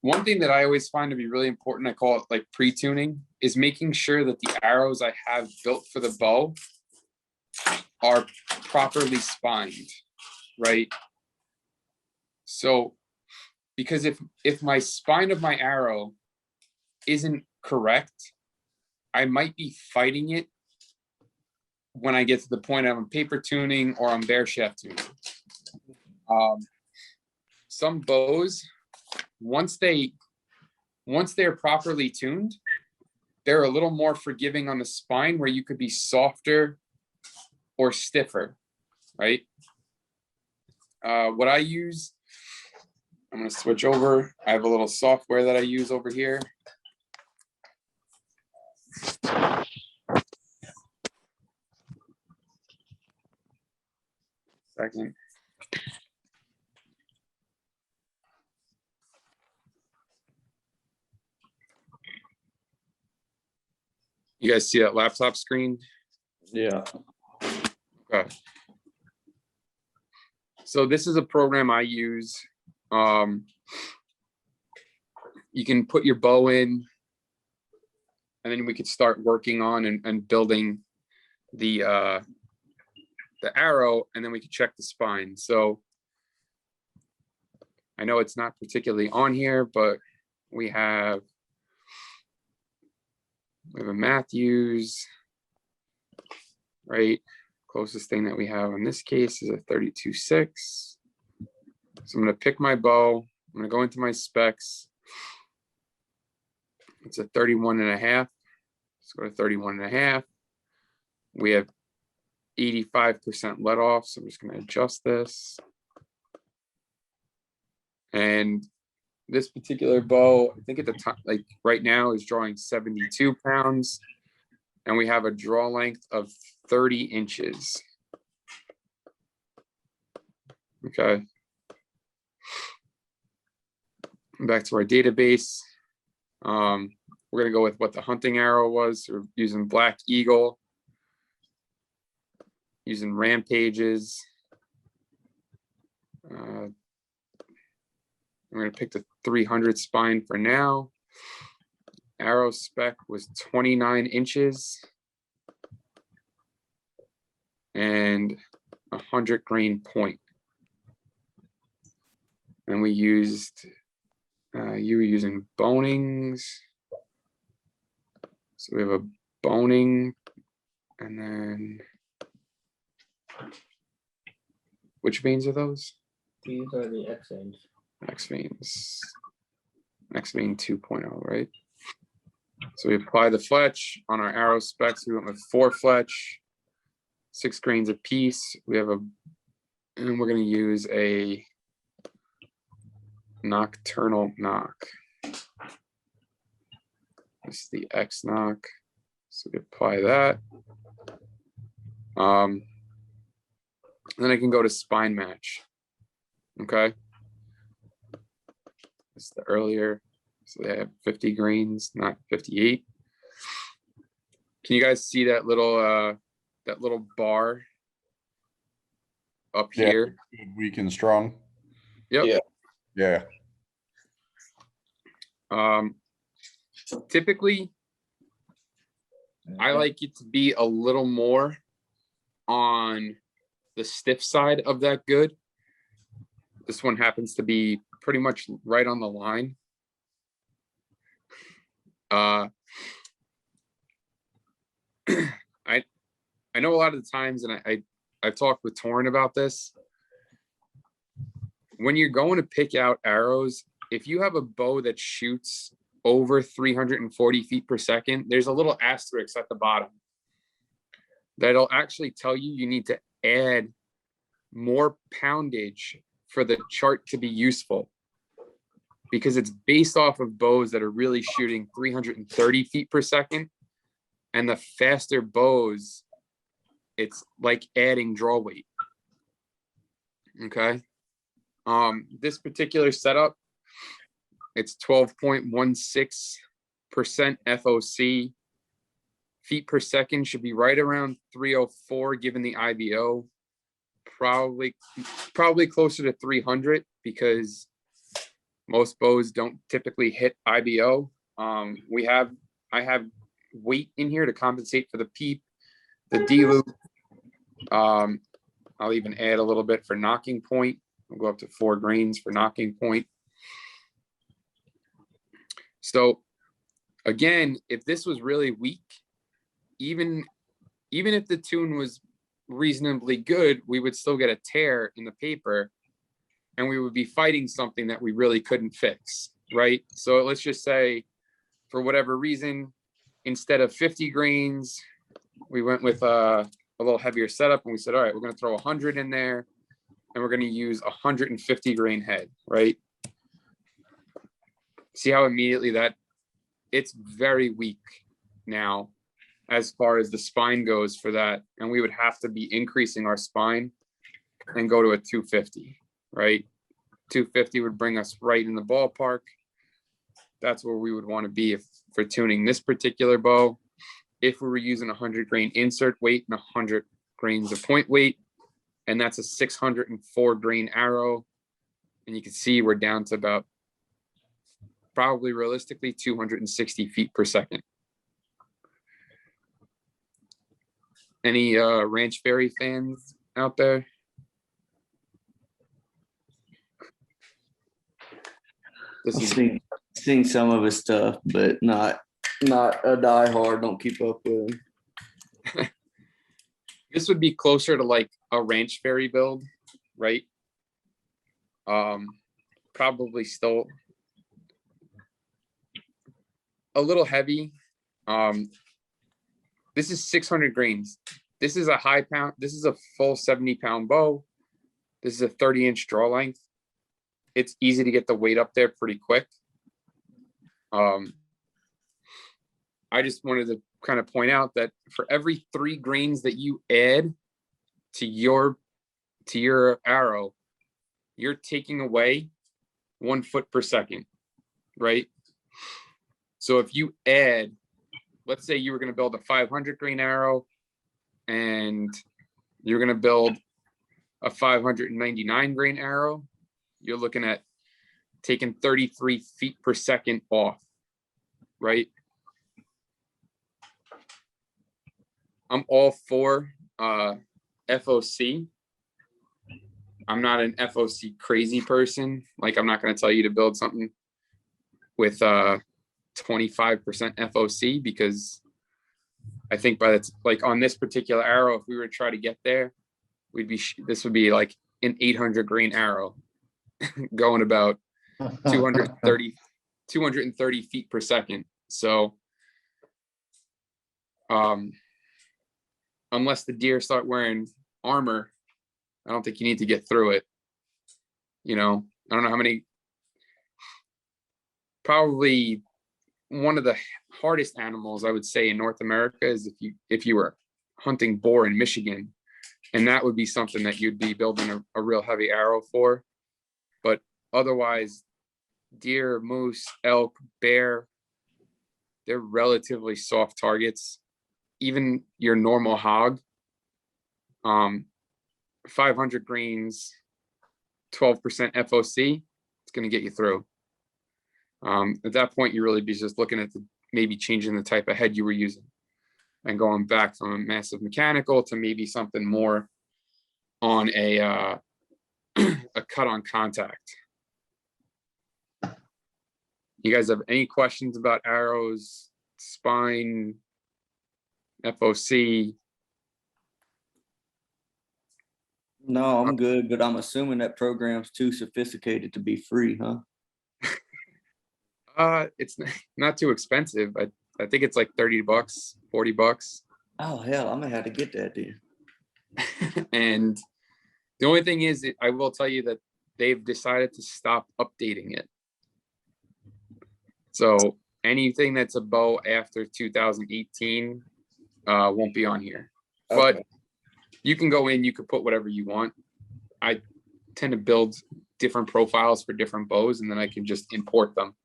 one thing that I always find to be really important, I call it like pre-tuning, is making sure that the arrows I have built for the bow are properly spined, right? So, because if my spine of my arrow isn't correct, I might be fighting it when I get to the point I'm paper tuning or I'm bare shaft tuning. Some bows, once they're properly tuned, they're a little more forgiving on the spine, where you could be softer or stiffer, right? What I use, I'm going to switch over. I have a little software that I use over here. Second. You guys see that laptop screen? Yeah. Okay. So this is a program I use. You can put your bow in, and then we could start working on and building the arrow, and then we could check the spine. So I know it's not particularly on here, but we have a Matthews, right? Closest thing that we have in this case is a 32.6. So I'm going to pick my bow. I'm going to go into my specs. It's a 31.5. Let's go to 31.5. We have 85% let off. So I'm just going to adjust this. And this particular bow, I think at the time, like right now, is drawing 72 pounds. And we have a draw length of 30 inches. Okay. Back to our database. We're going to go with what the hunting arrow was. We're using Black Eagle, using Rampages. I'm going to pick the 300 spine for now. Arrow spec was 29 inches and 100 grain point. And we used, you were using bonings. So we have a boning, and then which veins are those? These are the X veins. X veins. X vein 2.0, right? So we apply the fletch on our arrow specs. We went with 4 fletch, 6 grains a piece. We have and we're going to use a nocturnal knock. This is the X knock. So we apply that. Then I can go to spine match. Okay. This is the earlier. So they have 50 grains, not 58. Can you guys see that little bar up here? Weak and strong. Yep. Yeah. Typically, I like it to be a little more on the stiff side of that good. This one happens to be pretty much right on the line. I know a lot of the times, and I've talked with Torrin about this. When you're going to pick out arrows, if you have a bow that shoots over 340 feet per second, there's a little asterisk at the bottom that'll actually tell you need to add more poundage for the chart to be useful, because it's based off of bows that are really shooting 330 feet per second. And the faster bows, it's like adding draw weight. Okay. This particular setup, it's 12.16% FOC. Feet per second should be right around 304 given the IBO. Probably closer to 300, because Most bows don't typically hit IBO. I have weight in here to compensate for the peep, the D loop. I'll even add a little bit for knocking point. I'll go up to 4 grains for knocking point. So again, if this was really weak, even if the tune was reasonably good, we would still get a tear in the paper and we would be fighting something that we really couldn't fix, right? So let's just say, for whatever reason, instead of 50 grains, we went with a little heavier setup and we said, all right, we're going to throw 100 in there and we're going to use 150 grain head, right? See how immediately it's very weak now as far as the spine goes for that. And we would have to be increasing our spine and go to a 250, right? 250 would bring us right in the ballpark. That's where we would want to be for tuning this particular bow. If we were using 100 grain insert weight and 100 grains of point weight, and that's a 604 grain arrow. And you can see we're down to about probably realistically 260 feet per second. Any Ranch Fairy fans out there? I've seen some of his stuff, but not a diehard. Don't keep up with him. This would be closer to like a Ranch Fairy build, right? Probably still a little heavy. This is 600 grains. This is a high pound. This is a full 70-pound bow. This is a 30-inch draw length. It's easy to get the weight up there pretty quick. I just wanted to kind of point out that for every 3 grains that you add to your arrow, you're taking away 1 foot per second, right? So if you add, let's say you were going to build a 500 grain arrow and you're going to build a 599 grain arrow, you're looking at taking 33 feet per second off, right? I'm all for FOC. I'm not an FOC crazy person. Like, I'm not going to tell you to build something with 25% FOC, because I think like on this particular arrow, if we were to try to get there, this would be like an 800 grain arrow going about 230 feet per second. So unless the deer start wearing armor, I don't think you need to get through it. You know, I don't know how many, probably one of the hardest animals I would say in North America is if you were hunting boar in Michigan, and that would be something that you'd be building a real heavy arrow for. But otherwise, deer, moose, elk, bear, they're relatively soft targets. Even your normal hog, 500 grains, 12% FOC, it's going to get you through. At that point, you really be just looking at maybe changing the type of head you were using and going back from a massive mechanical to maybe something more on a cut on contact. You guys have any questions about arrows, spine, FOC? No, I'm good, but I'm assuming that program's too sophisticated to be free, huh? It's not too expensive. I think it's like $30, $40. Oh hell, I'm gonna have to get that then. And the only thing is, I will tell you that they've decided to stop updating it. So anything that's a bow after 2018 won't be on here. Okay. But you can go in, you could put whatever you want. I tend to build different profiles for different bows, and then I can just import them.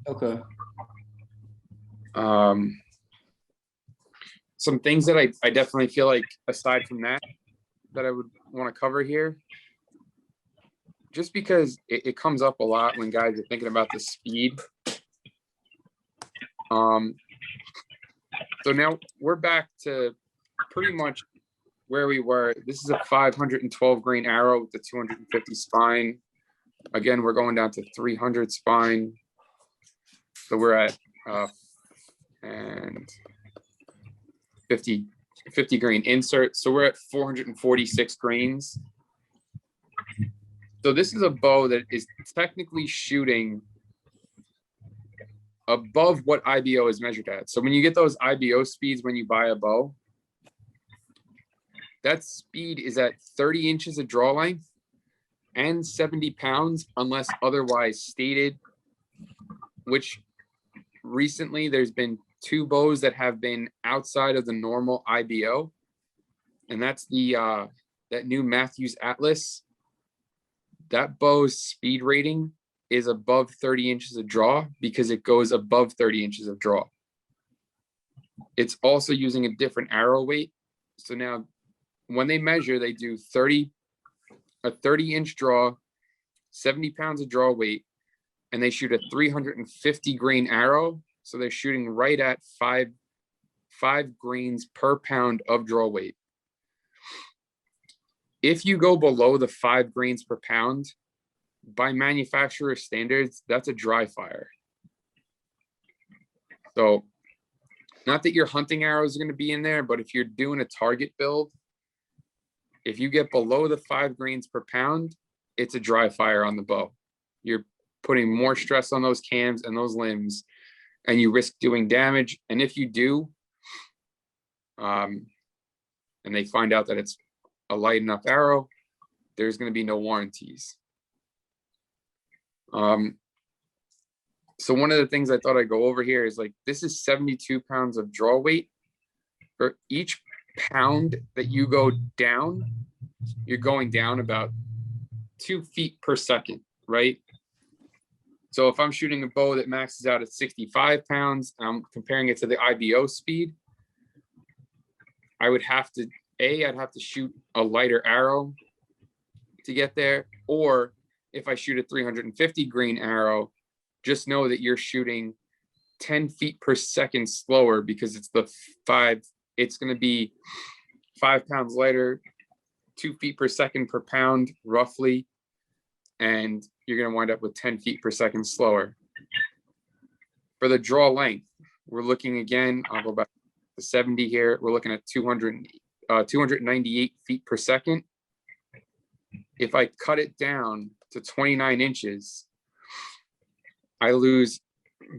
Okay. Some things that I definitely feel like, aside from that I would want to cover here. just because it comes up a lot when guys are thinking about the speed. So now we're back to pretty much where we were. This is a 512 grain arrow with the 250 spine. Again, we're going down to 300 spine. So we're at and 50 grain insert. So we're at 446 grains. So this is a bow that is technically shooting above what IBO is measured at. So when you get those IBO speeds when you buy a bow, that speed is at 30 inches of draw length and 70 pounds unless otherwise stated, which recently there's been 2 bows that have been outside of the normal IBO, and that's the that new Matthews Atlas. That bow's speed rating is above 30 inches of draw because it goes above 30 inches of draw. It's also using a different arrow weight. So now when they measure, they do a 30-inch draw, 70 pounds of draw weight, and they shoot a 350 grain arrow. So they're shooting right at five grains per pound of draw weight. If you go below the 5 grains per pound, by manufacturer standards, that's a dry fire. So not that your hunting arrows are going to be in there, but if you're doing a target build, if you get below the 5 grains per pound, it's a dry fire on the bow. You're putting more stress on those cams and those limbs, and you risk doing damage. And if you do, and they find out that it's a light enough arrow, there's going to be no warranties. So one of the things I thought I'd go over here is like, this is 72 pounds of draw weight. For each pound that you go down, you're going down about 2 feet per second, right? So if I'm shooting a bow that maxes out at 65 pounds, I'm comparing it to the IBO speed, I would have to, I'd have to shoot a lighter arrow to get there. Or if I shoot a 350 grain arrow, just know that you're shooting 10 feet per second slower because it's it's going to be 5 pounds lighter, 2 feet per second per pound, roughly. And you're going to wind up with 10 feet per second slower. For the draw length, we're looking again, I'll go back to 70 here. We're looking at 298 feet per second. If I cut it down to 29 inches, I lose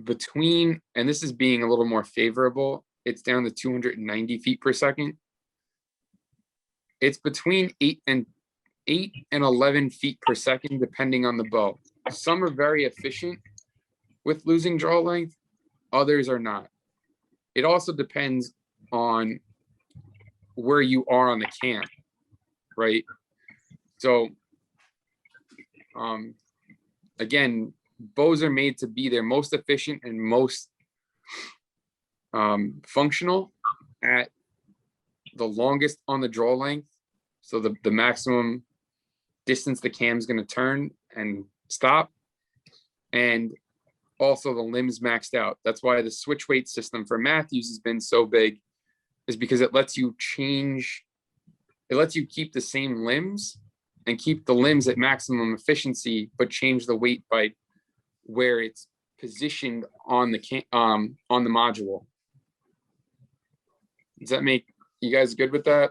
between, and this is being a little more favorable, it's down to 290 feet per second. It's between 8 and 11 feet per second, depending on the bow. Some are very efficient with losing draw length, others are not. It also depends on where you are on the cam, right? So, again, bows are made to be their most efficient and most functional at the longest on the draw length. So the maximum distance the cam's going to turn and stop, and also the limbs maxed out. That's why the switch weight system for Matthews has been so big, is because it lets you change, it lets you keep the same limbs and keep the limbs at maximum efficiency, but change the weight by where it's positioned on the module. Does that make you guys good with that?